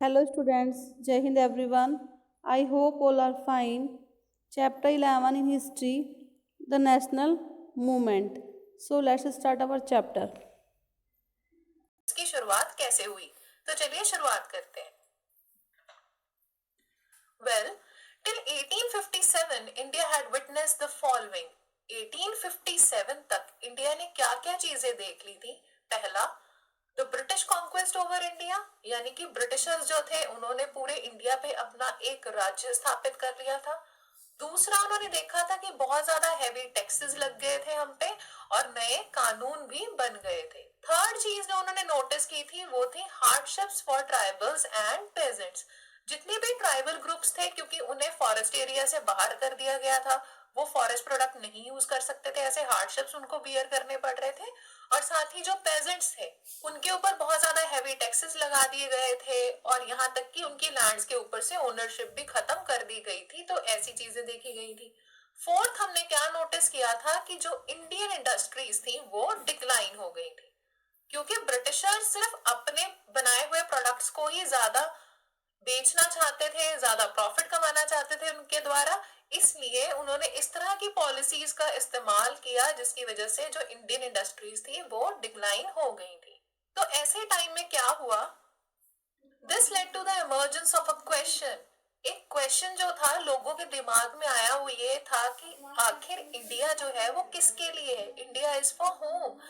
Hello students, Jai Hind everyone. I hope all are fine. Chapter 11 in history, the national movement. So let's start our chapter. इसकी शुरुआत कैसे हुई? तो चलिए शुरुआत करते हैं। Well, till 1857 India had witnessed the following. 1857 तक इंडिया ने क्या क्या चीजें देख ली थी? पहला, the British conquest over India, यानी कि ब्रिटिशर्स जो थे उन्होंने पूरे इंडिया पे अपना एक राज्य स्थापित कर लिया था। दूसरा, उन्होंने देखा था कि बहुत ज्यादा हैवी टैक्सेस लग गए थे हम पे और नए कानून भी बन गए थे। थर्ड चीज जो उन्होंने नोटिस की थी वो थी hardships for tribals and pageants. जितने भी ट्राइबल ग्रुप्स थे, क्योंकि उन्हें फॉरेस्ट एरिया से बाहर कर दिया गया था, वो फॉरेस्ट प्रोडक्ट नहीं यूज कर सकते थे, ऐसे हार्डशिप्स उनको बियर करने पड़ रहे थे। और साथ ही जो पेजेंट्स थे उनके ऊपर बहुत ज्यादा हैवी टैक्सेस लगा दिए गए थे और यहाँ तक कि उनकी लैंड्स के ऊपर से ओनरशिप भी खत्म कर दी गई थी। तो ऐसी चीजें देखी गई थी। फोर्थ, हमने क्या नोटिस किया था कि जो इंडियन इंडस्ट्रीज थी वो डिक्लाइन हो गई थी, क्योंकि ब्रिटिशर्स सिर्फ अपने बनाए हुए प्रोडक्ट्स को ही ज्यादा बेचना चाहते थे, ज्यादा प्रॉफिट कमाना चाहते थे उनके द्वारा। इसलिए उन्होंने इस तरह की पॉलिसीज का इस्तेमाल किया जिसकी वजह से जो इंडियन इंडस्ट्रीज थी वो डिक्लाइन हो गई थी। तो ऐसे टाइम में क्या हुआ? This led to the emergence of a question. एक क्वेश्चन जो था लोगों के दिमाग में आया, वो ये था कि आखिर इंडिया जो है वो किसके लिए है? India is for whom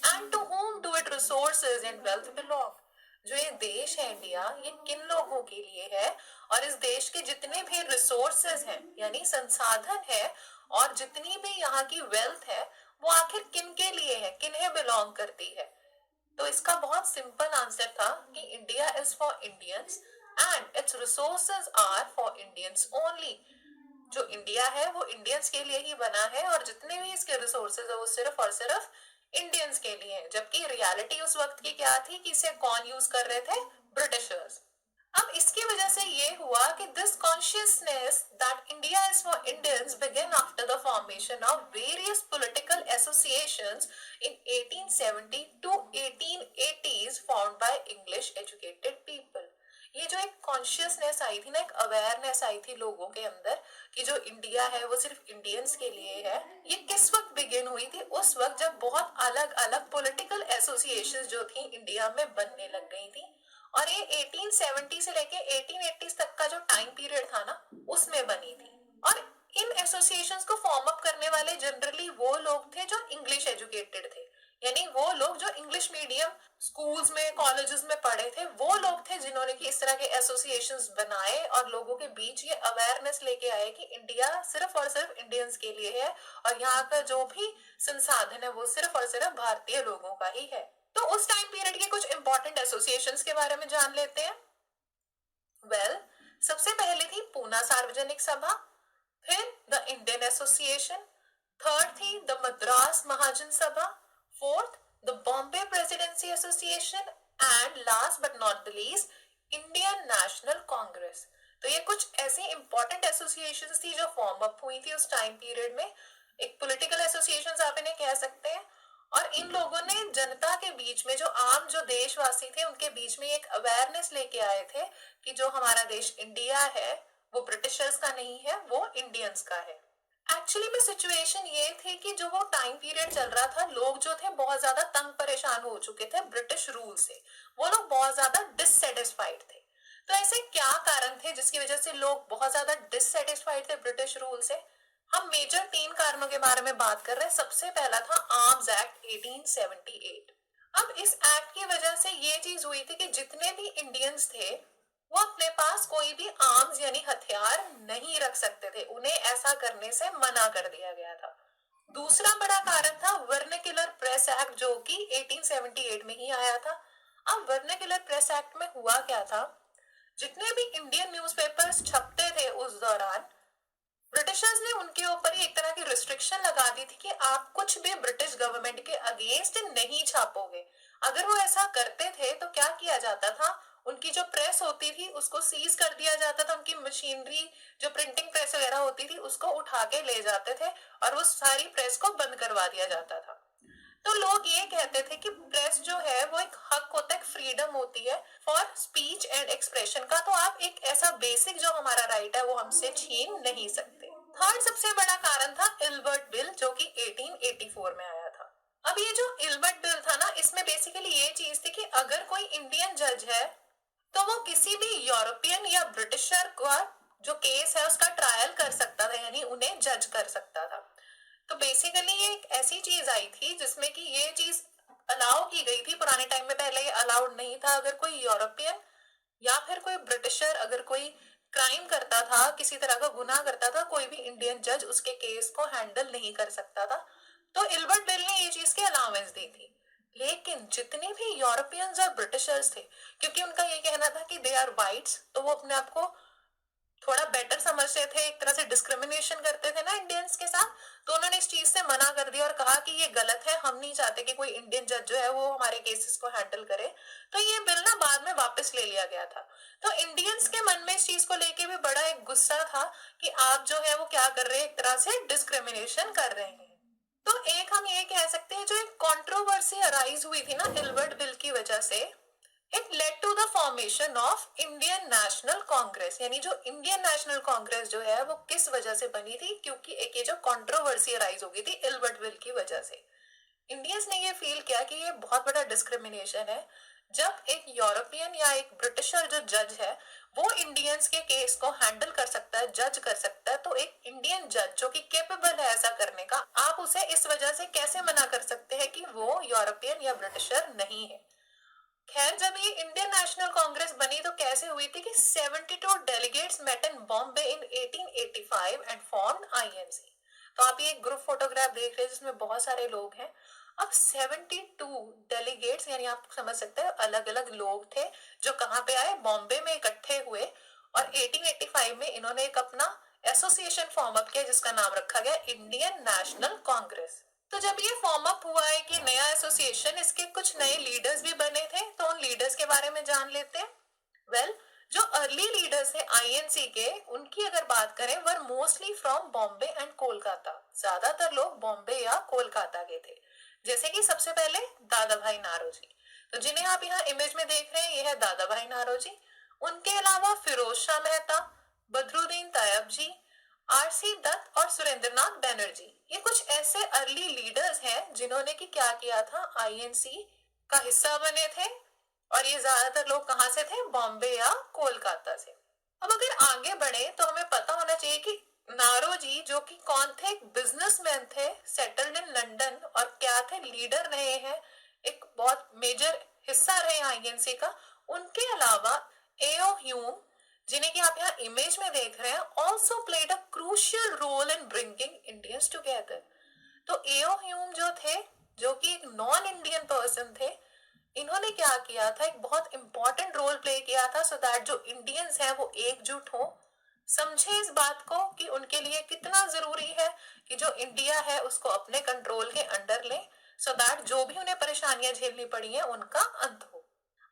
and to whom do it resources and wealth belong. जो ये देश है इंडिया, ये किन लोगों के लिए है? और इस देश के जितने भी रिसोर्सेज हैं, यानी संसाधन है, और जितनी भी यहाँ की वेल्थ है, वो आखिर किन के लिए है, किन्हें बिलोंग करती है? तो इसका बहुत सिंपल आंसर था कि India is for Indians and its resources are for Indians only. जो इंडिया है वो इंडियंस के लिए ही बना है और जितने भी इसके रिसोर्सेज है वो सिर्फ और सिर्फ इंडियंस के लिए है। जबकि रियलिटी उस वक्त की क्या थी कि इसे कौन यूज कर रहे थे? ब्रिटिशर्स। अब इसकी वजह से ये हुआ कि this consciousness that India is for Indians began after the formation of various political associations in 1870 to 1880s formed by English educated people. ये जो एक कॉन्शियसनेस आई थी ना, एक अवेयरनेस आई थी लोगों के अंदर कि जो इंडिया है वो सिर्फ इंडियंस के लिए है, ये किस वक्त बिगिन हुई थी? उस वक्त जब बहुत अलग अलग पॉलिटिकल एसोसिएशंस जो थी इंडिया में बनने लग गई थी। और ये 1870 से लेके 1880 तक का जो टाइम पीरियड था ना, उसमें बनी थी। और इन एसोसिएशंस को फॉर्म अप करने वाले जनरली वो लोग थे जो इंग्लिश एजुकेटेड थे, यानी वो लोग जो इंग्लिश मीडियम स्कूल्स में कॉलेजेस में पढ़े थे, वो लोग थे जिन्होंने कि इस तरह के एसोसिएशंस बनाए और लोगों के बीच ये अवेयरनेस लेके आए कि इंडिया सिर्फ और सिर्फ इंडियंस के लिए है और यहाँ का जो भी संसाधन है वो सिर्फ और सिर्फ भारतीय लोगों का ही है। तो उस टाइम पीरियड के कुछ इंपॉर्टेंट एसोसिएशंस के बारे में जान लेते हैं। वेल, सबसे पहले थी पूना सार्वजनिक सभा, फिर द इंडियन एसोसिएशन, थर्ड थी द मद्रास महाजन सभा, fourth the Bombay presidency association and last but not the least Indian National Congress. तो ये कुछ ऐसी इंपॉर्टेंट एसोसिएशंस थी जो फॉर्म अप हुई थी उस टाइम पीरियड में। एक पॉलिटिकल एसोसिएशंस आप इन्हें कह सकते हैं। और इन लोगों ने जनता के बीच में, जो आम जो देशवासी थे उनके बीच में एक अवेयरनेस लेके आए थे कि जो हमारा देश इंडिया है वो ब्रिटिशर्स का नहीं है, वो इंडियंस का है। एक्चुअली में सिचुएशन ये थी कि जो वो टाइम पीरियड चल रहा था, लोग जो थे बहुत ज्यादा तंग परेशान हो चुके थे ब्रिटिश रूल से। वो लोग बहुत ज्यादा डिससेटिस्फाइड थे। तो ऐसे क्या कारण थे जिसकी वजह से लोग बहुत ज्यादा डिससेटिस्फाइड थे ब्रिटिश रूल से? हम मेजर 3 कारणों के बारे में बात कर रहे हैं। सबसे पहला था आर्म्स एक्ट 1878। अब इस एक्ट की वजह से ये चीज हुई थी कि जितने भी इंडियंस थे वो अपने पास कोई भी आर्म्स यानी हथियार नहीं रख सकते थे, उन्हें ऐसा करने से मना कर दिया गया था। दूसरा बड़ा कारण था वर्नाक्युलर प्रेस एक्ट, जो कि 1878 में ही आया था। अब वर्नाक्युलर प्रेस एक्ट में हुआ क्या था? जितने भी इंडियन न्यूज़पेपर्स छपते थे उस दौरान, ब्रिटिशर्स ने उनके ऊपर ही एक तरह की रिस्ट्रिक्शन लगा दी थी कि आप कुछ भी ब्रिटिश गवर्नमेंट के अगेंस्ट नहीं छापोगे। अगर वो ऐसा करते थे तो क्या किया जाता था? उनकी जो प्रेस होती थी उसको सीज कर दिया जाता था, उनकी मशीनरी जो प्रिंटिंग प्रेस वगैरह होती थी उसको उठा के ले जाते थे और वो सारी प्रेस को बंद करवा दिया जाता था। तो लोग ये कहते थे कि प्रेस जो है वो एक हक होता है, फ्रीडम होती है फॉर स्पीच एंड एक्सप्रेशन का, तो आप एक ऐसा बेसिक जो हमारा राइट है वो हमसे छीन नहीं सकते। थर्ड सबसे बड़ा कारण था इल्बर्ट बिल, जो कि 1884 में आया था। अब ये जो इल्बर्ट बिल था ना, इसमें बेसिकली ये चीज थी कि अगर कोई इंडियन जज है तो वो किसी भी यूरोपियन या ब्रिटिशर का जो केस है उसका ट्रायल कर सकता था, यानी उन्हें जज कर सकता था। तो बेसिकली ये एक ऐसी चीज आई थी जिसमें कि ये चीज अलाउ की गई थी पुराने टाइम में, पहले ये अलाउड नहीं था। अगर कोई यूरोपियन या फिर कोई ब्रिटिशर अगर कोई क्राइम करता था, किसी तरह का गुनाह करता था, कोई भी इंडियन जज उसके केस को हैंडल नहीं कर सकता था। तो इल्बर्ट बिल ने ये चीज की अलाउंस दी थी। लेकिन जितने भी यूरोपियंस और ब्रिटिशर्स थे, क्योंकि उनका ये कहना था कि दे आर वाइट्स, तो वो अपने आप को थोड़ा बेटर समझते थे, एक तरह से डिस्क्रिमिनेशन करते थे ना इंडियंस के साथ, तो उन्होंने इस चीज से मना कर दिया और कहा कि ये गलत है, हम नहीं चाहते कि कोई इंडियन जज जो है वो हमारे केसेस को हैंडल करे। तो ये बिल ना बाद में वापस ले लिया गया था। तो इंडियंस के मन में इस चीज को लेके भी बड़ा एक गुस्सा था कि आप जो है वो क्या कर रहे हैं, एक तरह से डिस्क्रिमिनेशन कर रहे हैं। तो एक हम ये कह सकते हैं, जो एक कंट्रोवर्सी अराइज हुई थी ना इल्बर्ट बिल की वजह से, it led to the formation of Indian National Congress. यानी जो इंडियन नेशनल कांग्रेस जो है वो किस वजह से बनी थी, क्योंकि एक ये जो कंट्रोवर्सी अराइज हो गई थी इल्बर्ट बिल की वजह से। इंडियंस ने ये फील किया कि ये बहुत बड़ा डिस्क्रिमिनेशन है, जब एक यूरोपियन या एक ब्रिटिशर जो जज है वो इंडियंस के केस को हैंडल कर सकता है, जज कर सकता है, तो एक इंडियन जज जो कि केपेबल है ऐसा करने का, आप उसे इस वजह से कैसे मना कर सकते हैं कि वो यूरोपियन या ब्रिटिशर नहीं है। खैर, जब ये इंडियन नेशनल कांग्रेस बनी तो कैसे हुई थी कि 72 delegates met in Bombay in 1885 and formed INC. तो आप ये एक ग्रुप फोटोग्राफ देख रहे हैं जिसमें बहुत सारे लोग हैं। अब 72 डेलीगेट्स, यानी आप समझ सकते हैं अलग अलग लोग थे जो कहाँ पे आए, बॉम्बे में इकट्ठे हुए, और 1885 में इन्होंने एक अपना एसोसिएशन फॉर्म अप किया जिसका नाम रखा गया इंडियन नेशनल कांग्रेस। तो जब ये फॉर्म अप हुआ है कि नया एसोसिएशन, इसके कुछ नए लीडर्स भी बने थे, तो उन लीडर्स के बारे में जान लेते हैं। वेल, जो अर्ली लीडर्स हैं आईएनसी के, उनकी अगर बात करें, were mostly from Bombay and Kolkata. ज्यादातर लोग बॉम्बे या कोलकाता के थे। जैसे कि सबसे पहले दादा भाई नारोजी, तो जिन्हें आप यहाँ इमेज में देख रहे हैं ये है दादा भाई नारोजी। उनके अलावा फिरोज शाह मेहता, बदरुद्दीन तायब जी, आरसी दत्त और सुरेंद्रनाथ बैनर्जी, ये कुछ ऐसे अर्ली लीडर्स हैं जिन्होंने कि क्या किया था, आईएनसी का हिस्सा बने थे। और ये ज्यादातर लोग कहाँ से थे, बॉम्बे या कोलकाता से। अब अगर आगे बढ़े तो हमें पता होना चाहिए कि नारोजी जो कि कौन थे, एक बिजनेसमैन थे, सेटल्ड इन लंदन, और क्या थे, लीडर रहे हैं, एक बहुत मेजर हिस्सा रहे आईएनसी का। उनके अलावा एओ ह्यूम, जिन्हें कि आप यहाँ इमेज में देख रहे हैं, also played a crucial role in bringing Indians together. तो एओ ह्यूम जो थे, जो कि एक नॉन इंडियन पर्सन थे, इन्होंने क्या किया था, एक बहुत इंपॉर्टेंट रोल प्ले किया था, सो दैट जो इंडियंस हैं वो एकजुट हो, समझे इस बात को कि उनके लिए कितना जरूरी है कि जो इंडिया है उसको अपने कंट्रोल के अंडर ले, सो दैट जो भी उन्हें परेशानियां झेलनी पड़ी हैं उनका अंत हो।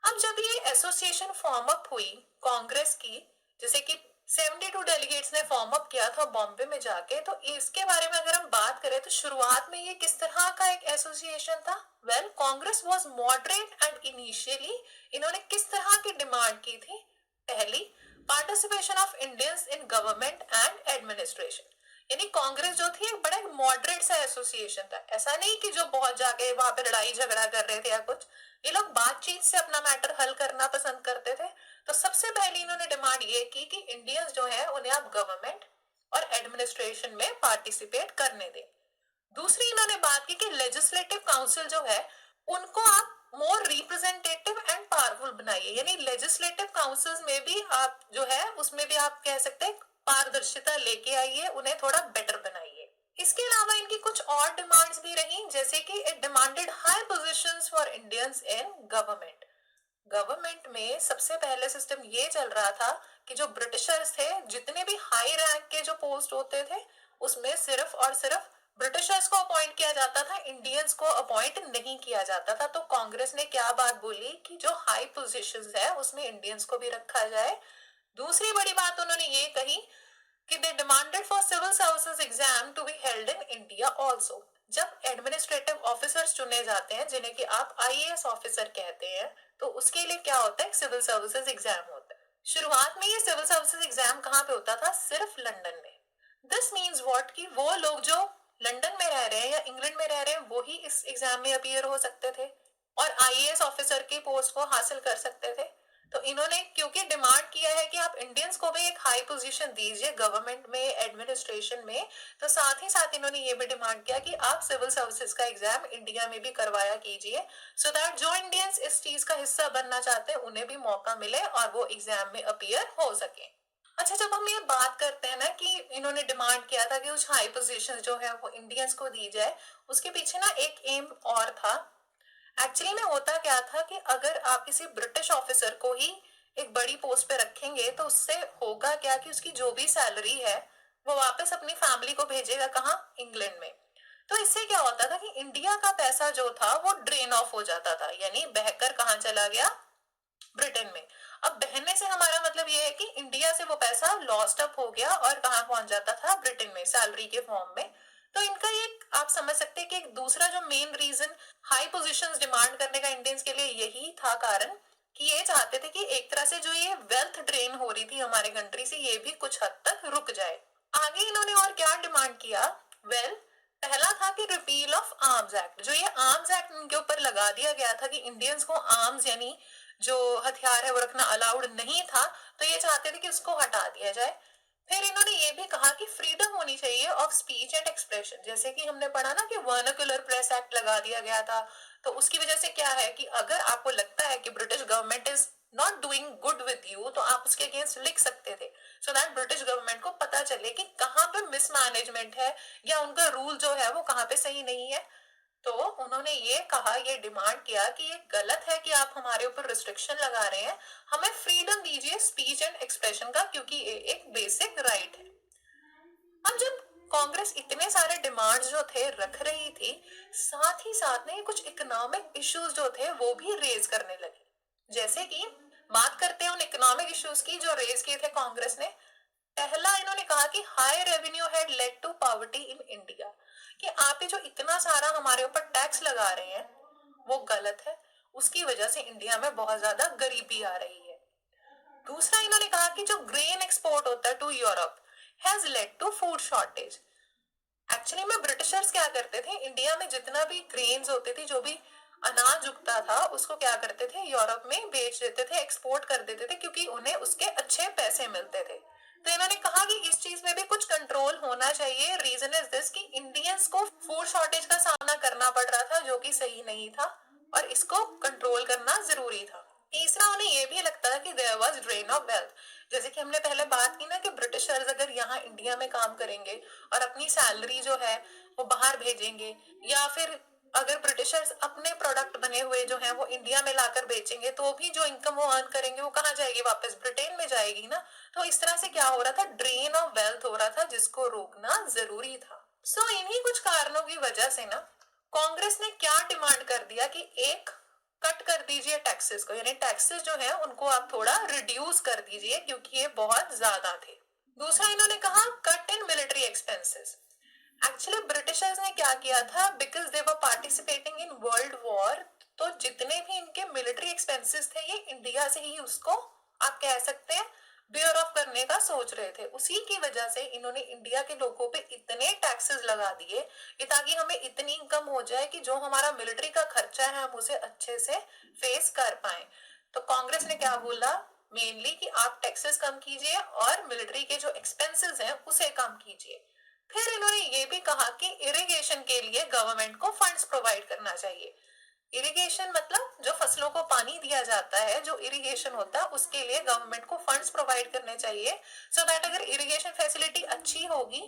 अब जब ये एसोसिएशन फॉर्म अप हुई कांग्रेस की, जैसे कि 72 डेलीगेट्स ने फॉर्म अप किया था बॉम्बे में जाके, तो इसके बारे में अगर हम बात करें तो शुरुआत में ये किस तरह का एक एसोसिएशन था। Well, Congress was moderate and initially इन्होंने किस तरह की डिमांड की थी, पहली, participation of Indians in government and administration. यानी कांग्रेस जो थी एक बड़ा मॉडरेट सा एसोसिएशन था, ऐसा नहीं कि जो बहुत जाके वहां पे लड़ाई झगड़ा कर रहे थे या कुछ, ये लोग बातचीत से अपना मैटर हल करना पसंद करते थे। तो सबसे पहले इन्होंने डिमांड ये की कि इंडियंस जो है उन्हें आप गवर्नमेंट और एडमिनिस्ट्रेशन में पार्टिसिपेट करने दें। दूसरी इन्होंने बात की कि लेजिस्लेटिव काउंसिल जो है उनको आप मोर रिप्रेजेंटेटिव एंड पावरफुल बनाइए, यानी लेजिस्लेटिव काउंसिल्स में भी आप जो है उसमें भी आप कह सकते हैं पारदर्शिता लेके आइए, उन्हें थोड़ा बेटर बनाइए। इसके अलावा इनकी कुछ और डिमांड्स भी रही, जैसे कि it demanded high positions for Indians in government. Government में सबसे पहले सिस्टम ये चल रहा था कि जो ब्रिटिशर्स थे, जितने भी हाई रैंक के जो पोस्ट होते थे उसमें सिर्फ और सिर्फ ब्रिटिशर्स को अपॉइंट किया जाता था, इंडियंस को अपॉइंट नहीं किया जाता था। तो कांग्रेस ने क्या बात बोली कि जो हाई पोजीशंस है उसमें इंडियंस को भी रखा जाए। दूसरी बड़ी बात उन्होंने ये कही कि they demanded for civil services exam to be held in India also. जब एडमिनिस्ट्रेटिव ऑफिसर्स चुने जाते हैं जिन्हें कि आप आईएएस ऑफिसर कहते हैं, तो उसके लिए क्या होता है, सिविल सर्विसेज एग्जाम होता है। शुरुआत में ये सिविल सर्विसेज एग्जाम कहाँ पे होता था, सिर्फ लंदन में। दिस मीन्स व्हाट कि वो लोग जो लंदन में रह रहे हैं या इंग्लैंड में रह रहे हैं वो ही इस एग्जाम में अपीयर हो सकते थे और आईएएस ऑफिसर की पोस्ट को हासिल कर सकते थे। तो इन्होंने क्योंकि डिमांड किया है कि आप इंडियंस को भी एक हाई पोजीशन दीजिए गवर्नमेंट में, एडमिनिस्ट्रेशन में, तो साथ ही साथ इन्होंने ये भी डिमांड किया कि आप सिविल सर्विसेज का एग्जाम इंडिया में भी करवाया कीजिए, सो दैट जो इंडियंस इस चीज का हिस्सा बनना चाहते हैं उन्हें भी मौका मिले और वो एग्जाम में अपीयर हो सके। अच्छा, जब हम ये बात करते हैं ना कि इन्होंने डिमांड किया था कि कुछ हाई पोजीशन जो है वो इंडियंस को दी जाए, उसके पीछे ना एक एम और था। एक्चुअली में होता क्या था कि अगर आप किसी ब्रिटिश ऑफिसर को ही एक बड़ी पोस्ट पे रखेंगे तो उससे होगा क्या कि उसकी जो भी सैलरी है वो वापस अपनी फैमिली को भेजेगा, कहाँ, इंग्लैंड में। तो इससे क्या होता था कि इंडिया का पैसा जो था वो ड्रेन ऑफ हो जाता था, यानी बहकर कहाँ चला गया, ब्रिटेन में। अब बहने से हमारा मतलब ये है कि इंडिया से वो पैसा लॉस्ट अप हो गया और कहाँ पहुंच जाता था, ब्रिटेन में, सैलरी के फॉर्म में। तो इनका ये आप समझ सकते हैं कि एक दूसरा जो main reason high positions demand करने का इंडियंस के लिए यही था कारण कि ये चाहते थे कि एक तरह से जो ये वेल्थ ड्रेन हो रही थी हमारे कंट्री से ये भी कुछ हद तक रुक जाए। आगे इन्होंने और क्या डिमांड किया, वेल पहला था कि रिपील ऑफ आर्म्स एक्ट। जो ये आर्म्स एक्ट इनके ऊपर लगा दिया गया था कि इंडियंस को आर्म्स यानी जो हथियार है वो रखना अलाउड नहीं था, तो ये चाहते थे कि उसको हटा दिया जाए। फिर इन्होंने ये भी कहा कि फ्रीडम होनी चाहिए ऑफ स्पीच एंड एक्सप्रेशन। जैसे कि हमने पढ़ा ना कि वर्नाक्युलर प्रेस एक्ट लगा दिया गया था, तो उसकी वजह से क्या है कि अगर आपको लगता है कि British government is not doing good with you तो आप उसके अगेंस्ट लिख सकते थे, सो दैट ब्रिटिश गवर्नमेंट को पता चले कि कहाँ पे मिसमैनेजमेंट है या उनका रूल जो है वो कहाँ पे सही नहीं है। तो उन्होंने ये कहा, ये डिमांड किया कि ये गलत है कि आप हमारे ऊपर रिस्ट्रिक्शन लगा रहे हैं, हमें फ्रीडम दीजिए स्पीच एंड एक्सप्रेशन का, क्योंकि ये एक बेसिक राइट है। अब जब कांग्रेस इतने सारे डिमांड्स जो थे रख रही थी, साथ ही साथ में कुछ इकोनॉमिक इश्यूज जो थे वो भी रेज करने लगी। जैसे कि बात करते हैं उन इकोनॉमिक इश्यूज की जो रेज किए थे कांग्रेस ने। पहला इन्होंने कहा कि high revenue had led to poverty in India, कि आप ये जो इतना सारा हमारे ऊपर टैक्स लगा रहे हैं वो गलत है, उसकी वजह से इंडिया में बहुत ज्यादा गरीबी आ रही है। दूसरा इन्होंने कहा कि जो ग्रेन एक्सपोर्ट होता है to Europe has led to food shortage. Actually में ब्रिटिशर्स क्या करते थे, इंडिया में जितना भी ग्रेन्स होते थे, जो भी अनाज उगता था उसको क्या करते थे, यूरोप में बेच देते थे, एक्सपोर्ट कर देते थे, क्योंकि उन्हें उसके अच्छे पैसे मिलते थे। तो इन्होंने कहा कि इस चीज में भी कुछ कंट्रोल होना चाहिए। रीजन इज दिस कि इंडियंस को फूड शॉर्टेज का सामना करना पड़ रहा था जो कि सही नहीं था और इसको कंट्रोल करना जरूरी था। तीसरा उन्हें यह भी लगता था कि there was drain of wealth. जैसे कि हमने पहले बात की ना कि ब्रिटिशर्स अगर यहाँ इंडिया में काम करेंगे और अपनी सैलरी जो है वो बाहर भेजेंगे, या फिर अगर ब्रिटिशर्स अपने प्रोडक्ट बने हुए जो हैं वो इंडिया में लाकर बेचेंगे, तो भी जो इनकम वो अर्न करेंगे वो कहाँ जाएगी, वापस ब्रिटेन में जाएगी ना। तो इस तरह से क्या हो रहा था, ड्रेन ऑफ वेल्थ हो रहा था, जिसको रोकना जरूरी था। सो इन्हीं कुछ कारणों की वजह से ना कांग्रेस ने क्या डिमांड कर दिया कि एक, कट कर दीजिए टैक्सेस को, यानी टैक्सेस जो है उनको आप थोड़ा रिड्यूस कर दीजिए क्योंकि ये बहुत ज्यादा थे। दूसरा इन्होंने कहा cut in military expenses. Actually Britishers ने क्या किया था, because they were participating in world war, तो जितने भी इनके मिलिट्री एक्सपेंसेस थे ये इंडिया से ही उसको आप कह सकते हैं बेयर ऑफ करने का सोच रहे थे। उसी की वजह से इन्होंने इंडिया के लोगों पे इतने टैक्सेस लगा दिए कि ताकि हमें इतनी इनकम हो जाए कि जो हमारा मिलिट्री का खर्चा है हम उसे अच्छे से फेस कर पाए। तो कांग्रेस ने क्या बोला, मेनली कि आप टैक्सेस कम कीजिए और मिलिट्री के जो एक्सपेंसेस हैं उसे कम कीजिए। फिर इन्होंने ये भी कहा कि इरिगेशन के लिए गवर्नमेंट को फंड्स प्रोवाइड करना चाहिए। इरिगेशन मतलब जो फसलों को पानी दिया जाता है, जो इरिगेशन होता है उसके लिए गवर्नमेंट को फंड्स प्रोवाइड करने चाहिए, सो दैट अगर इरिगेशन फैसिलिटी अच्छी होगी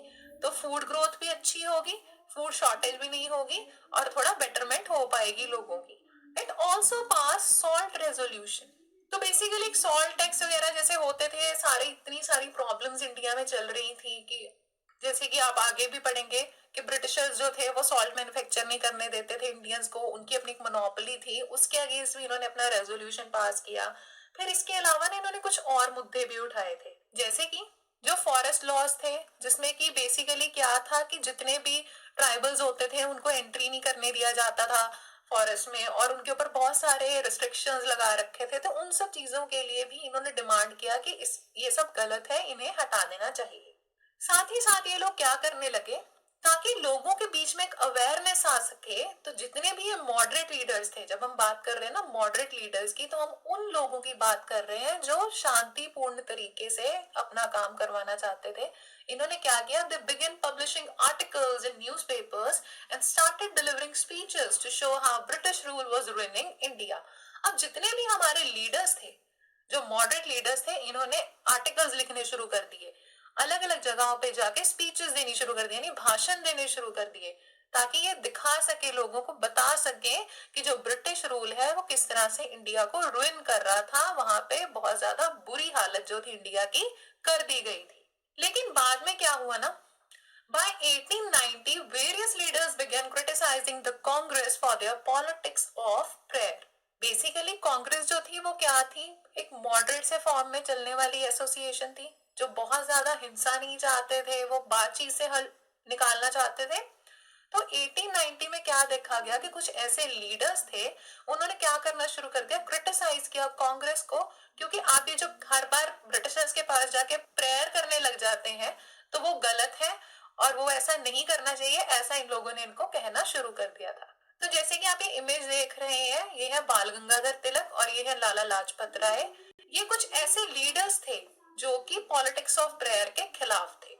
तो फूड ग्रोथ भी अच्छी होगी, फूड शॉर्टेज भी नहीं होगी और थोड़ा बेटरमेंट हो पाएगी लोगों की। It also pass salt resolution. तो बेसिकली एक सॉल्ट टैक्स वगैरह जैसे होते थे, सारी इतनी सारी प्रॉब्लम्स इंडिया में चल रही थी कि जैसे कि आप आगे भी पढ़ेंगे कि ब्रिटिशर्स जो थे वो सॉल्ट मैन्युफैक्चर नहीं करने देते थे इंडियंस को, उनकी अपनी एक मोनोपोली थी, उसके अगेंस्ट भी इन्होंने अपना रेजोल्यूशन पास किया। फिर इसके अलावा ना इन्होंने कुछ और मुद्दे भी उठाए थे, जैसे कि जो फॉरेस्ट लॉज थे, जिसमें कि बेसिकली क्या था कि जितने भी ट्राइबल्स होते थे उनको एंट्री नहीं करने दिया जाता था फॉरेस्ट में, और उनके ऊपर बहुत सारे रिस्ट्रिक्शंस लगा रखे थे। तो उन सब चीजों के लिए भी इन्होंने डिमांड किया कि ये सब गलत है, इन्हें हटा देना चाहिए। साथ ही साथ ये लोग क्या करने लगे, ताकि लोगों के बीच में एक अवेयरनेस आ सके, तो जितने भी ये मॉडरेट लीडर्स थे, जब हम बात कर रहे हैं ना मॉडरेट लीडर्स की, तो हम उन लोगों की बात कर रहे हैं जो शांतिपूर्ण तरीके से अपना काम करवाना चाहते थे। इन्होंने क्या किया, they begin publishing articles in newspapers and started delivering speeches to show how British rule was ruining India. अब जितने भी हमारे लीडर्स थे, जो मॉडरेट लीडर्स थे, इन्होंने आर्टिकल्स लिखने शुरू कर दिए, अलग अलग जगहों पे जाके स्पीचेस देनी शुरू कर दी, यानी भाषण देने शुरू कर दिए, ताकि ये दिखा सके, लोगों को बता सके कि जो ब्रिटिश रूल है वो किस तरह से इंडिया को रुइन कर रहा था। वहां पे बहुत ज्यादा बुरी हालत जो थी इंडिया की कर दी गई थी। लेकिन बाद में क्या हुआ ना, by 1890 various leaders began criticizing the Congress for their politics of prayer। Basically Congress जो थी वो क्या थी, एक मॉडरेट से फॉर्म में चलने वाली एसोसिएशन थी, जो बहुत ज्यादा हिंसा नहीं चाहते थे, वो बातचीत से हल निकालना चाहते थे। तो 1890 में क्या देखा गया कि कुछ ऐसे लीडर्स थे, उन्होंने क्या करना शुरू कर दिया, क्रिटिसाइज किया कांग्रेस को, क्योंकि आप ये जो हर बार ब्रिटिशर्स के पास जाके प्रेयर करने लग जाते हैं तो वो गलत है और वो ऐसा नहीं करना चाहिए, ऐसा इन लोगों ने इनको कहना शुरू कर दिया था। तो जैसे कि आप ये इमेज देख रहे हैं, ये है बाल गंगाधर तिलक और ये है लाला लाजपत राय। ये कुछ ऐसे लीडर्स थे जो कि पॉलिटिक्स ऑफ प्रेयर के खिलाफ थे।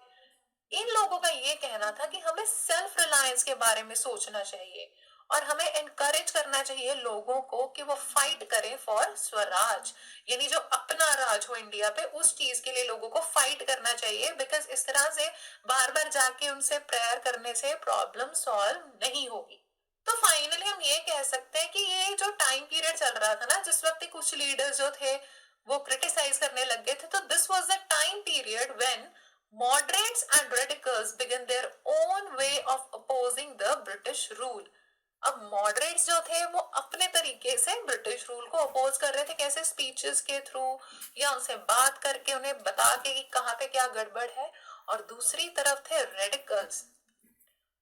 इन लोगों का ये कहना था कि हमें सेल्फ रिलायंस के बारे में सोचना चाहिए और हमें एनकरेज करना चाहिए लोगों को कि वो फाइट करें फॉर स्वराज, यानी जो अपना राज हो इंडिया पे, उस चीज के लिए लोगों को फाइट करना चाहिए, बिकॉज इस तरह से बार बार जाके उनसे प्रेयर करने से प्रॉब्लम सॉल्व नहीं होगी। तो फाइनली हम ये कह सकते हैं कि ये जो टाइम पीरियड चल रहा था ना, जिस वक्त कुछ लीडर्स जो थे वो क्रिटिसाइज करने लग गए थे, तो this was the time period when moderates and radicals began their own way of opposing the British rule। अब मॉडरेट्स जो थे वो अपने तरीके से ब्रिटिश रूल को अपोज कर रहे थे, कैसे, स्पीचेस के थ्रू या उनसे बात करके उन्हें बता के कि कहाँ पे क्या गड़बड़ है। और दूसरी तरफ थे रेडिकल्स,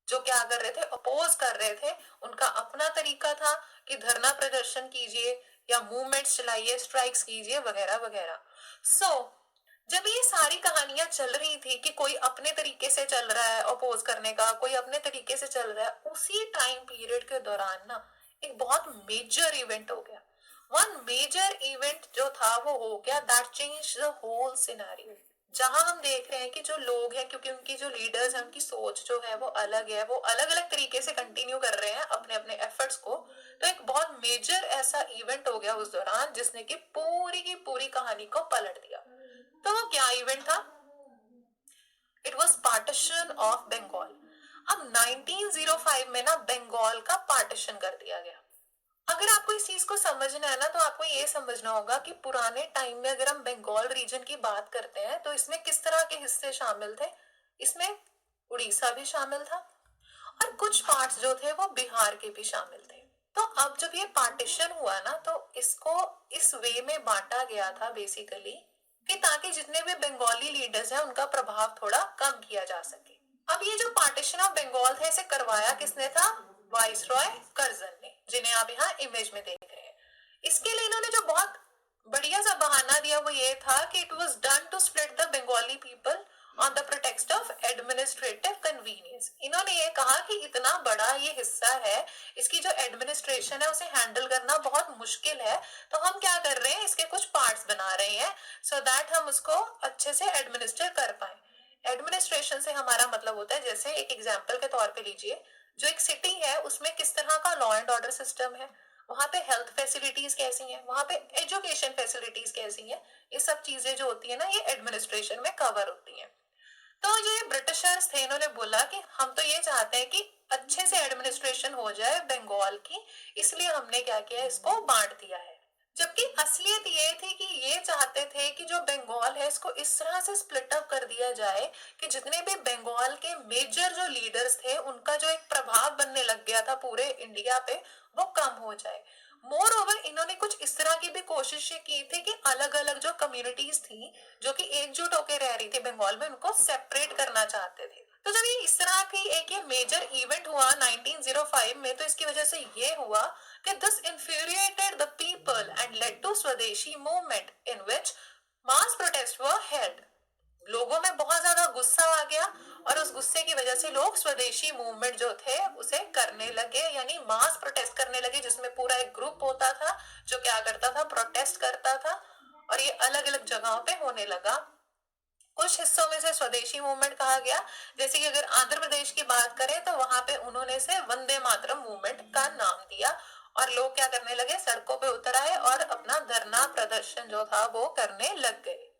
जो क्या कर रहे थे, अपोज कर रहे थे। उनका अपना तरीका था कि धरना प्रदर्शन कीजिए या मूवमेंट्स चलाइए, स्ट्राइक्स कीजिए, वगैरह वगैरह। जब ये सारी कहानियां चल रही थी कि कोई अपने तरीके से चल रहा है अपोज करने का, कोई अपने तरीके से चल रहा है, उसी टाइम पीरियड के दौरान ना एक बहुत मेजर इवेंट हो गया। वन मेजर इवेंट जो था वो हो गया that change the whole scenario. जहां हम देख रहे हैं कि जो लोग हैं, क्योंकि उनकी जो लीडर्स हैं उनकी सोच जो है वो अलग है, वो अलग अलग तरीके से कंटिन्यू कर रहे हैं अपने अपने एफर्ट्स को। तो एक बहुत मेजर ऐसा इवेंट हो गया उस दौरान जिसने की पूरी कहानी को पलट दिया। तो वो क्या इवेंट था, it was partition of Bengal. अब 1905 में ना बंगाल का पार्टीशन कर दिया गया। अगर आपको इस चीज को समझना है ना, तो आपको ये समझना होगा कि पुराने टाइम में अगर हम बंगाल रीजन की बात करते हैं तो इसमें किस तरह के हिस्से शामिल थे। इसमें उड़ीसा भी शामिल था और कुछ पार्ट्स जो थे वो बिहार के भी शामिल थे। तो अब जब ये पार्टीशन हुआ ना, तो इसको इस वे में बांटा गया था बेसिकली कि ताकि जितने भी बंगाली लीडर्स हैं उनका प्रभाव थोड़ा कम किया जा सके। अब ये जो पार्टीशन ऑफ बंगाल था, इसे करवाया किसने था, वाइसरॉय कर्जन ने, जिन्हें आप यहाँ इमेज में देख रहे हैं। इसके लिए इन्होंने जो बहुत बढ़िया सा बहाना दिया वो ये था कि it was done to split the Bengali people on the pretext of administrative convenience. इन्होंने ये कहा कि इतना बड़ा ये हिस्सा है, इसकी जो एडमिनिस्ट्रेशन है उसे हैंडल करना बहुत मुश्किल है, तो हम क्या कर रहे हैं, इसके कुछ पार्ट्स बना रहे हैं सो दैट हम उसको अच्छे से एडमिनिस्टर कर पाए। एडमिनिस्ट्रेशन से हमारा मतलब होता है, जैसे एक एग्जाम्पल के तौर पे लीजिए, जो एक सिटी है उसमें किस तरह का लॉ एंड ऑर्डर सिस्टम है, वहां पे हेल्थ फैसिलिटीज कैसी हैं, वहां पे एजुकेशन फैसिलिटीज कैसी हैं, ये सब चीजें जो होती है ना, ये एडमिनिस्ट्रेशन में कवर होती हैं। तो जो ये ब्रिटिशर्स थे, इन्होंने बोला कि हम तो ये चाहते हैं कि अच्छे से एडमिनिस्ट्रेशन हो जाए बंगाल की, इसलिए हमने क्या किया, इसको बांट दिया है। जबकि असलियत ये थी कि ये चाहते थे कि जो बंगाल है इसको इस तरह से स्प्लिट अप कर दिया जाए कि जितने भी बंगाल के मेजर जो लीडर्स थे उनका जो एक प्रभाव बनने लग गया था पूरे इंडिया पे, वो कम हो जाए। मोर ओवर इन्होंने कुछ इस तरह की भी कोशिशें की थी कि अलग अलग जो कम्युनिटीज थी जो कि एकजुट होकर रह रही थी बंगाल में, उनको सेपरेट करना चाहते थे, तो जब ये इस तरह की एक ये मेजर इवेंट हुआ 1905 में, तो इसकी वजह से ये हुआ कि this infuriated the people and led to स्वदेशी movement in which mass protest were held. लोगों में बहुत ज्यादा गुस्सा आ गया और उस गुस्से की वजह से लोग स्वदेशी मूवमेंट जो थे उसे करने लगे, यानी मास प्रोटेस्ट करने लगे, जिसमें पूरा एक ग्रुप होता था जो क्या करता था, प्रोटेस्ट करता था। और ये अलग अलग जगहों पे होने लगा। कुछ हिस्सों में से स्वदेशी मूवमेंट कहा गया, जैसे कि अगर आंध्र प्रदेश की बात करें तो वहां पे उन्होंने से वंदे मातरम मूवमेंट का नाम दिया और लोग क्या करने लगे, सड़कों पे उतर आए और अपना धरना प्रदर्शन जो था वो करने लग गए।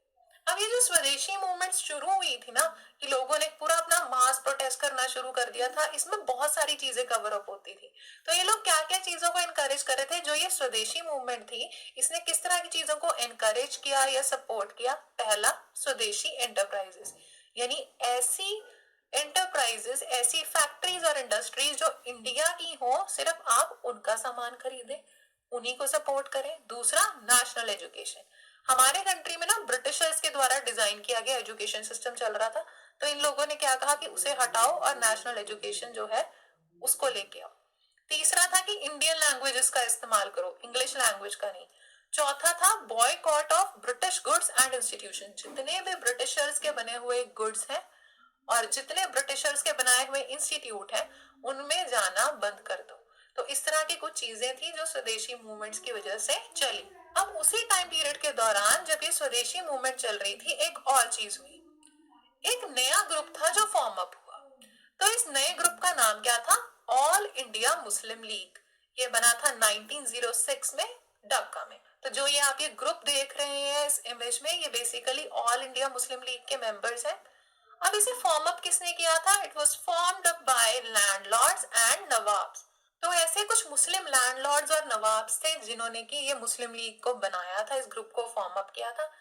अब ये जो स्वदेशी मूवमेंट शुरू हुई थी ना, कि लोगों ने पूरा अपना मास प्रोटेस्ट करना शुरू कर दिया था, इसमें बहुत सारी चीजें कवर अप होती थी। तो ये लोग क्या क्या चीजों को इनकरेज कर रहे थे, जो ये स्वदेशी मूवमेंट थी इसने किस तरह की चीजों को इनकरेज किया या सपोर्ट किया। पहला, स्वदेशी एंटरप्राइजेस, यानी ऐसी एंटरप्राइजेस, ऐसी फैक्ट्रीज और इंडस्ट्रीज जो इंडिया की हो, सिर्फ आप उनका सामान खरीदें, उन्हीं को सपोर्ट करें। दूसरा, नेशनल एजुकेशन। हमारे कंट्री में ना ब्रिटिशर्स के द्वारा डिजाइन किया गया एजुकेशन सिस्टम चल रहा था, तो इन लोगों ने क्या कहा कि उसे हटाओ और नेशनल एजुकेशन जो है उसको लेके आओ। तीसरा था कि इंडियन लैंग्वेजेस का इस्तेमाल करो, इंग्लिश लैंग्वेज का नहीं। चौथा था boycott of British goods and institution, जितने भी ब्रिटिशर्स के बने हुए गुड्स हैं और जितने ब्रिटिशर्स के बनाए हुए इंस्टीट्यूट हैं उनमें जाना बंद कर दो। तो इस तरह की कुछ चीजें थी जो स्वदेशी मूवमेंट्स की वजह से चली। अब उसी टाइम पीरियड के दौरान जब ये स्वदेशी मूवमेंट चल रही थी, एक और चीज हुई। एक नया ग्रुप था जो फॉर्म अप हुआ। तो इस नए ग्रुप का नाम क्या था, ऑल इंडिया मुस्लिम लीग। ये बना था 1906 में ढाका में। तो जो ये आप ये ग्रुप देख रहे हैं इस इमेज में, ये basically all India Muslim league के मेंबर्स हैं। अब इसे फॉर्म अप किसने किया था, it was formed up by landlords and nawabs. तो ऐसे कुछ मुस्लिम लैंडलॉर्ड्स और नवाब्स थे जिन्होंने कि ये मुस्लिम लीग को बनाया था, इस ग्रुप को फॉर्म अप किया था।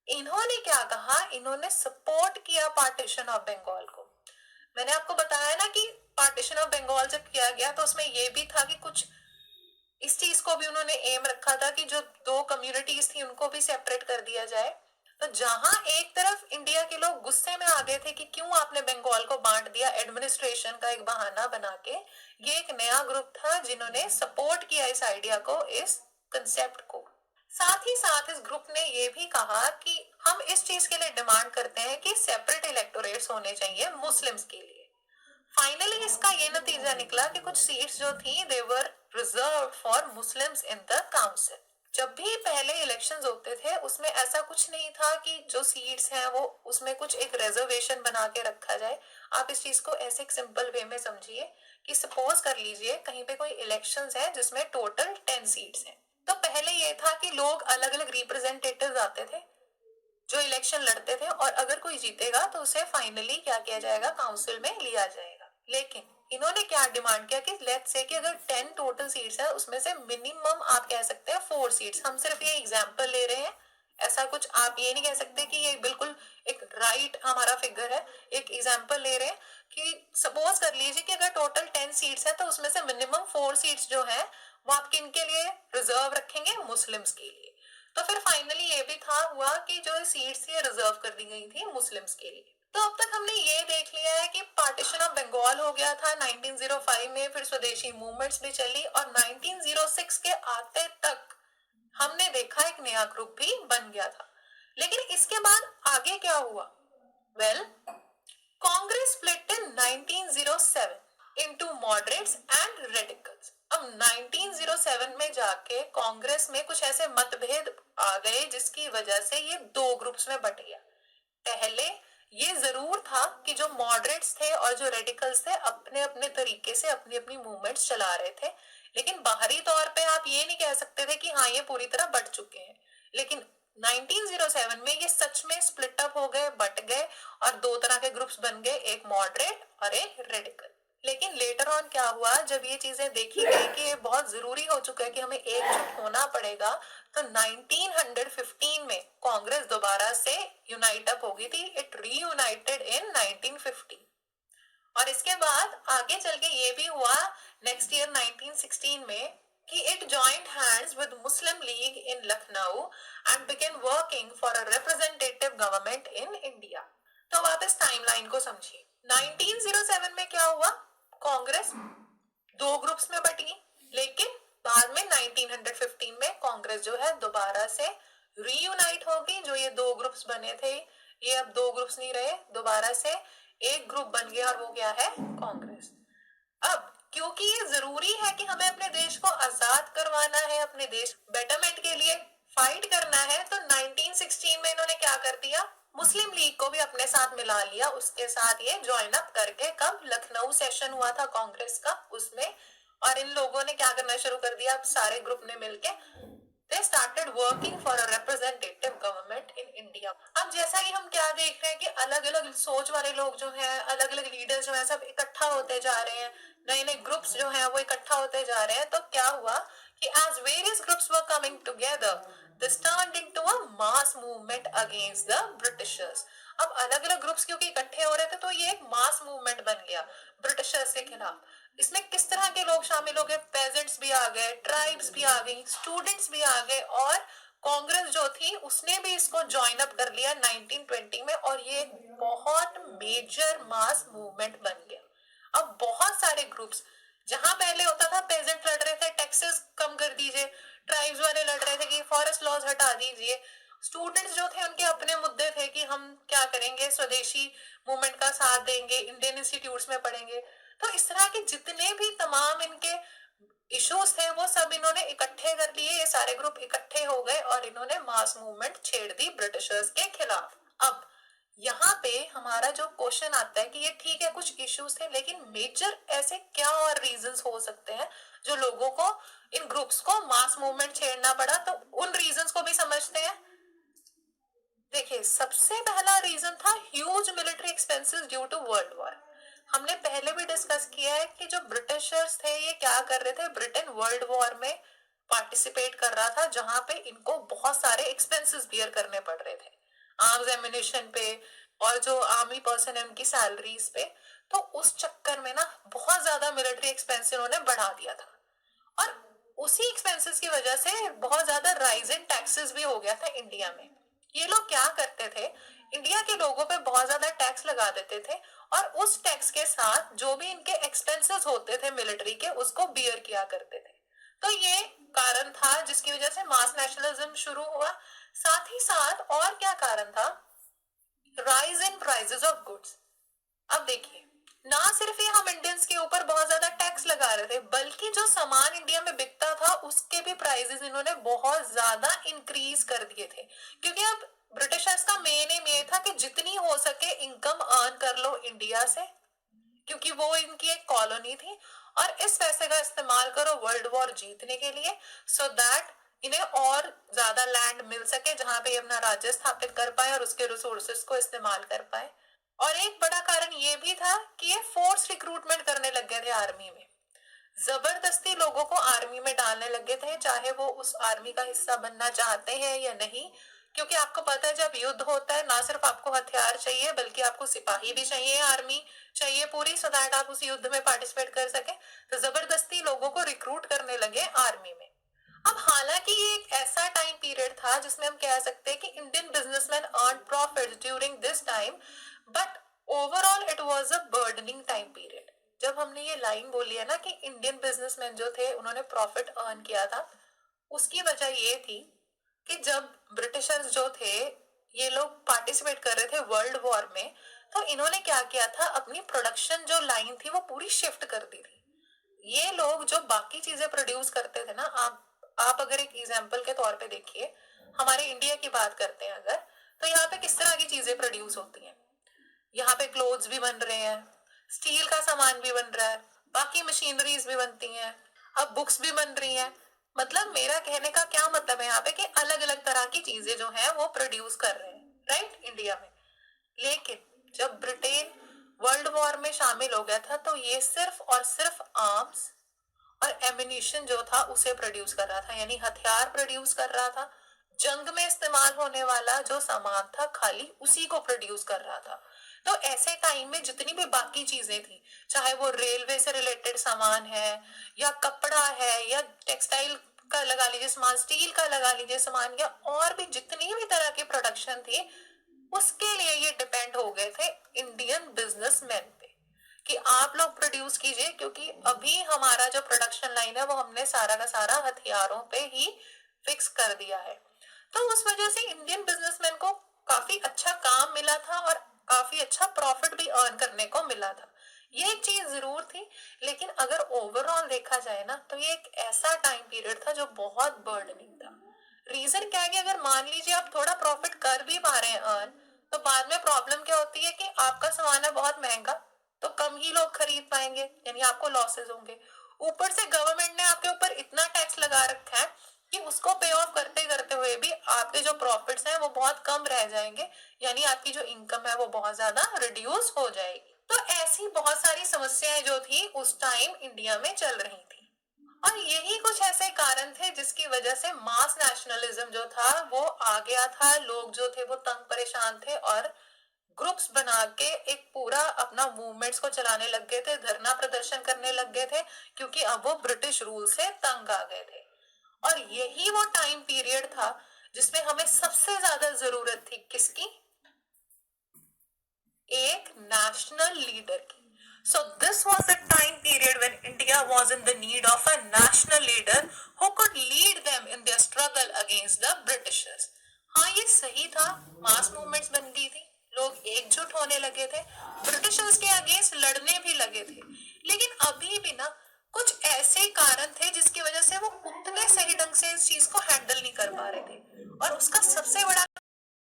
इन्होंने क्या कहा, इन्होंने सपोर्ट किया पार्टीशन ऑफ बंगाल को। मैंने आपको बताया ना कि पार्टीशन ऑफ बंगाल जब किया गया तो उसमें यह भी था कि कुछ इस चीज को भी उन्होंने एम रखा था कि जो दो कम्युनिटीज थी उनको भी सेपरेट कर दिया जाए। तो जहां एक तरफ इंडिया के लोग गुस्से में आ गए थे कि क्यों आपने बंगाल को बांट दिया एडमिनिस्ट्रेशन का एक बहाना बना के, ये एक नया ग्रुप था जिन्होंने सपोर्ट किया इस आइडिया को, इस कंसेप्ट को। साथ ही साथ इस ग्रुप ने ये भी कहा कि हम इस चीज के लिए डिमांड करते हैं कि सेपरेट इलेक्टोरेट्स होने चाहिए मुस्लिम्स के लिए। फाइनली इसका ये नतीजा निकला कि कुछ सीट्स जो थी they were reserved for Muslims in the council. जब भी पहले इलेक्शंस होते थे उसमें ऐसा कुछ नहीं था कि जो सीट्स हैं वो उसमें कुछ एक रिजर्वेशन बना के रखा जाए। आप इस चीज को ऐसे एक सिंपल वे में समझिए कि सपोज कर लीजिए कहीं पे कोई इलेक्शंस है जिसमें टोटल 10 सीट्स हैं। तो पहले ये था कि लोग अलग अलग रिप्रेजेंटेटिव्स आते थे जो इलेक्शन लड़ते थे, और अगर कोई जीतेगा तो उसे फाइनली क्या किया जाएगा, काउंसिल में लिया जाएगा। लेकिन इन्होंने क्या डिमांड किया कि लेट्स से कि अगर 10 टोटल सीट्स है उसमें से मिनिमम आप कह सकते हैं 4 सीट्स, हम सिर्फ ये एग्जांपल ले रहे हैं, ऐसा कुछ आप ये नहीं कह सकते कि ये बिल्कुल एक राइट हमारा फिगर है, एक एग्जांपल ले रहे हैं कि सपोज कर लीजिए कि अगर टोटल 10 सीट्स है तो उसमें से मिनिमम 4 सीट्स जो है वो आप किन के लिए रिजर्व रखेंगे, मुस्लिम्स के लिए। तो फिर फाइनली ये भी था हुआ कि जो सीट्स ये रिजर्व कर दी गई थी मुस्लिम्स के लिए। तो अब तक हमने ये देख लिया है कि पार्टीशन ऑफ बंगाल हो गया था 1905 में, फिर स्वदेशी मूवमेंट्स भी चली और 1906 के आते तक हमने देखा एक नया ग्रुप भी बन गया था। लेकिन इसके बाद आगे क्या हुआ, well Congress split in 1907 into moderates and radicals. अब 1907 में जाके कांग्रेस में कुछ ऐसे मतभेद आ गए जिसकी वजह से ये दो ग्रुप्स में बट गया। पहले ये जरूर था कि जो मॉडरेट्स थे और जो रेडिकल्स थे अपने अपने तरीके से अपनी अपनी मूवमेंट्स चला रहे थे, लेकिन बाहरी तौर पे आप ये नहीं कह सकते थे कि हाँ ये पूरी तरह बट चुके हैं। लेकिन 1907 में ये सच में स्प्लिट अप हो गए, बट गए और दो तरह के ग्रुप्स बन गए, एक मॉडरेट और एक रेडिकल। लेकिन लेटर ऑन क्या हुआ, जब ये चीजें देखी गई कि ये बहुत जरूरी हो चुका है कि हमें एकजुट होना पड़ेगा, तो 1915 में कांग्रेस दोबारा से यूनाइट अप हो गई थी, इट रीयूनाइटेड इन 1950। और इसके बाद आगे चल के ये भी हुआ नेक्स्ट ईयर 1916 में कि it joint hands with Muslim league in Lucknow and begin working for a representative government in India. तो अब आप इस टाइमलाइन को समझिए। 1907 में क्या हुआ, कांग्रेस दो ग्रुप्स में बटी, लेकिन बाद में 1915 में कांग्रेस जो है दोबारा से रीयूनाइट होगी। जो ये दो ग्रुप्स बने थे ये अब दो ग्रुप्स नहीं रहे, दोबारा से एक ग्रुप बन गया और वो क्या है, कांग्रेस। अब क्योंकि ये जरूरी है कि हमें अपने देश को आजाद करवाना है, अपने देश बेटरमेंट के लिए फाइट करना है, तो 1916 में इन्होंने क्या कर दिया, मुस्लिम लीग को भी अपने साथ मिला लिया, उसके साथ ये ज्वाइन अप करके, कब लखनऊ सेशन हुआ था कांग्रेस का उसमें, और इन लोगों ने क्या करना शुरू कर दिया, अब सारे ग्रुप ने मिलके they started working for a representative government in India। अब जैसा कि हम क्या देख रहे हैं कि अलग अलग सोच वाले लोग जो हैं, अलग अलग लीडर जो हैं, सब इकट्ठा होते जा रहे हैं, नए नए ग्रुप्स जो हैं वो इकट्ठा होते जा रहे हैं, तो क्या हुआ कि as various groups were coming together this turned into a mass movement against the Britishers। अब अलग अलग ग्रुप्स क्योंकि इकट्ठे हो रहे थे तो ये एक मास मूवमेंट बन गया ब्रिटिशर्स के खिलाफ। इसमें किस तरह के लोग शामिल हो गए, पेजेंट्स भी आ गए, ट्राइब्स भी आ गई, स्टूडेंट्स भी आ गए, और कांग्रेस जो थी उसने भी इसको ज्वाइन अप कर लिया 1920 में, और ये बहुत मेजर मास मूवमेंट बन गया। अब बहुत सारे ग्रुप्स, जहां पहले होता था पेजेंट लड़ रहे थे टैक्सेस कम कर दीजिए, ट्राइब्स वाले लड़ रहे थे कि फॉरेस्ट लॉज हटा दीजिए, स्टूडेंट्स जो थे उनके अपने मुद्दे थे कि हम क्या करेंगे, स्वदेशी मूवमेंट का साथ देंगे, इंडियन इंस्टीट्यूट्स में पढ़ेंगे। तो इस तरह के जितने भी तमाम इनके इश्यूज थे वो सब इन्होंने इकट्ठे कर लिए, ये सारे ग्रुप इकट्ठे हो गए और इन्होंने मास मूवमेंट छेड़ दी ब्रिटिशर्स के खिलाफ। अब यहाँ पे हमारा जो क्वेश्चन आता है कि ये ठीक है कुछ इश्यूज थे, लेकिन मेजर ऐसे क्या और रीजंस हो सकते हैं जो लोगों को, इन ग्रुप्स को मास मूवमेंट छेड़ना पड़ा, तो उन रीजंस को भी समझते हैं। देखिए सबसे पहला रीजन था huge military expenses due to world war. हमने पहले भी डिस्कस किया है कि जो ब्रिटिशर्स थे ये क्या कर रहे थे, ब्रिटेन वर्ल्ड वॉर में पार्टिसिपेट कर रहा था, जहां पे इनको बहुत सारे एक्सपेंसेस बियर करने पड़ रहे थे, आर्म्स एमिनेशन पे और जो आर्मी पर्सन है उनकी सैलरीज पे। तो उस चक्कर में ना बहुत ज्यादा मिलिट्री एक्सपेंस इन्होंने बढ़ा दिया था, और उसी एक्सपेंसेस की वजह से बहुत ज्यादा राइज इन टैक्सेस भी हो गया था इंडिया में। ये लोग क्या करते थे, इंडिया के लोगों पे बहुत ज्यादा टैक्स लगा देते थे, और उस टैक्स के साथ जो भी इनके एक्सपेंसेस होते थे मिलिट्री के उसको बियर किया करते थे। तो ये कारण था जिसकी वजह से मास नेशनलिज्म शुरू हुआ। साथ ही साथ और क्या कारण था, rise in prices of goods. अब देखिए ना सिर्फ ये हम इंडियंस के ऊपर बहुत ज्यादा टैक्स लगा रहे थे, बल्कि जो सामान इंडिया में बिकता था उसके भी प्राइसेस इन्होंने बहुत ज्यादा इंक्रीज कर दिए थे, क्योंकि अब ब्रिटिशर्स का मेन एम ये था कि जितनी हो सके इनकम अर्न कर लो इंडिया से, क्योंकि वो इनकी एक कॉलोनी थी, और इस पैसे का इस्तेमाल करो वर्ल्ड वॉर जीतने के लिए, सो दैट इन्हें और ज्यादा लैंड मिल सके जहां पे अपना राज्य स्थापित कर पाए और उसके रिसोर्सेस को इस्तेमाल कर पाए। और एक बड़ा कारण ये भी था कि ये फोर्स रिक्रूटमेंट करने लग गए थे आर्मी में, जबरदस्ती लोगों को आर्मी में डालने लगे थे, चाहे वो उस आर्मी का हिस्सा बनना चाहते हैं या नहीं, क्योंकि आपको पता है जब युद्ध होता है ना सिर्फ आपको हथियार चाहिए बल्कि आपको सिपाही भी चाहिए, आर्मी चाहिए पूरी, सो दैट आप उस युद्ध में पार्टिसिपेट कर सके। तो जबरदस्ती लोगों को रिक्रूट करने लगे आर्मी में। अब हालांकि ये एक ऐसा टाइम पीरियड था जिसमें हम कह सकते हैं कि Indian businessman earn profits during this time, but overall it was a burdening time period. जब हमने ये लाइन बोली है ना कि इंडियन बिजनेसमैन जो थे उन्होंने प्रॉफिट अर्न किया था, उसकी वजह ये थी कि जब ब्रिटिशर्स जो थे ये लोग पार्टिसिपेट कर रहे थे वर्ल्ड वॉर में, तो इन्होंने क्या किया था, अपनी प्रोडक्शन जो लाइन थी वो पूरी शिफ्ट कर दी थी। ये लोग जो बाकी चीजें प्रोड्यूस करते थे ना, आप अगर एक एग्जांपल के तौर पे देखिए, हमारे इंडिया की बात करते हैं अगर, तो यहाँ पे किस तरह की चीजें प्रोड्यूस होती हैं, यहाँ पे क्लोथ्स भी बन रहे हैं, स्टील का सामान भी बन रहा है, बाकी मशीनरीज भी बनती हैं, अब बुक्स भी बन रही हैं। मतलब मेरा कहने का क्या मतलब है यहाँ पे कि अलग अलग तरह की चीजें जो हैं वो प्रोड्यूस कर रहे हैं, राइट, इंडिया में। लेकिन जब ब्रिटेन वर्ल्ड वॉर में शामिल हो गया था तो ये सिर्फ और सिर्फ आर्म्स और एमिनिशन जो था उसे प्रोड्यूस कर रहा था, यानी हथियार प्रोड्यूस कर रहा था, जंग में इस्तेमाल होने वाला जो सामान था खाली उसी को प्रोड्यूस कर रहा था। तो ऐसे टाइम में जितनी भी बाकी चीजें थी, चाहे वो रेलवे से रिलेटेड सामान है या कपड़ा है या टेक्सटाइल का लगा लीजिए सामान, स्टील का लगा लीजिए सामान, या और भी जितनी भी तरह की प्रोडक्शन थी, उसके लिए ये डिपेंड हो गए थे इंडियन बिजनेसमैन पे। आप लोग प्रोड्यूस कीजिए, क्योंकि अभी हमारा जो प्रोडक्शन लाइन है वो हमने सारा का सारा हथियारों पे ही फिक्स कर दिया है। तो उस वजह से इंडियन बिजनेसमैन को काफी अच्छा काम मिला था और काफी अच्छा प्रॉफिट भी अर्न करने को मिला था। ये एक चीज जरूर थी, लेकिन अगर ओवरऑल देखा जाए ना तो ये एक ऐसा टाइम पीरियड था जो बहुत बर्डनिंग था। रीजन क्या है कि अगर मान लीजिए आप थोड़ा प्रॉफिट कर भी पा रहे हैं अर्न, तो बाद में प्रॉब्लम क्या होती है कि आपका सामान है बहुत महंगा, तो कम ही लोग खरीद पाएंगे, यानी आपको लॉसेस होंगे। ऊपर से गवर्नमेंट ने आपके ऊपर इतना टैक्स लगा रखा है कि उसको पे ऑफ करते करते हुए भी आपके जो प्रॉफिट्स हैं वो बहुत कम रह जाएंगे, यानी आपकी जो इनकम है वो बहुत ज्यादा रिड्यूस हो जाएगी। तो ऐसी बहुत सारी समस्याएं जो थी उस टाइम इंडिया में चल रही थी, और यही कुछ ऐसे कारण थे जिसकी वजह से मास नेशनलिज्म जो था वो आ गया था। लोग जो थे वो तंग परेशान थे और ग्रुप्स बना के एक पूरा अपना मूवमेंट्स को चलाने लग गए थे, धरना प्रदर्शन करने लग गए थे, क्योंकि अब वो ब्रिटिश रूल से तंग आ गए थे। और यही वो टाइम पीरियड था जिसमें हमें सबसे ज्यादा जरूरत थी किसकी? एक नेशनल लीडर की। So this was the time period when India was in the need of a national leader who could lead them in their struggle against the Britishers. हाँ, ये सही था, मास मूवमेंट्स बन गई थी, लोग एकजुट होने लगे थे, ब्रिटिशर्स के अगेंस्ट लड़ने भी लगे थे। लेकिन अभी भी ना कुछ ऐसे कारण थे जिसकी वजह से वो उतने सही ढंग से इस चीज को हैंडल नहीं कर पा रहे थे, और उसका सबसे बड़ा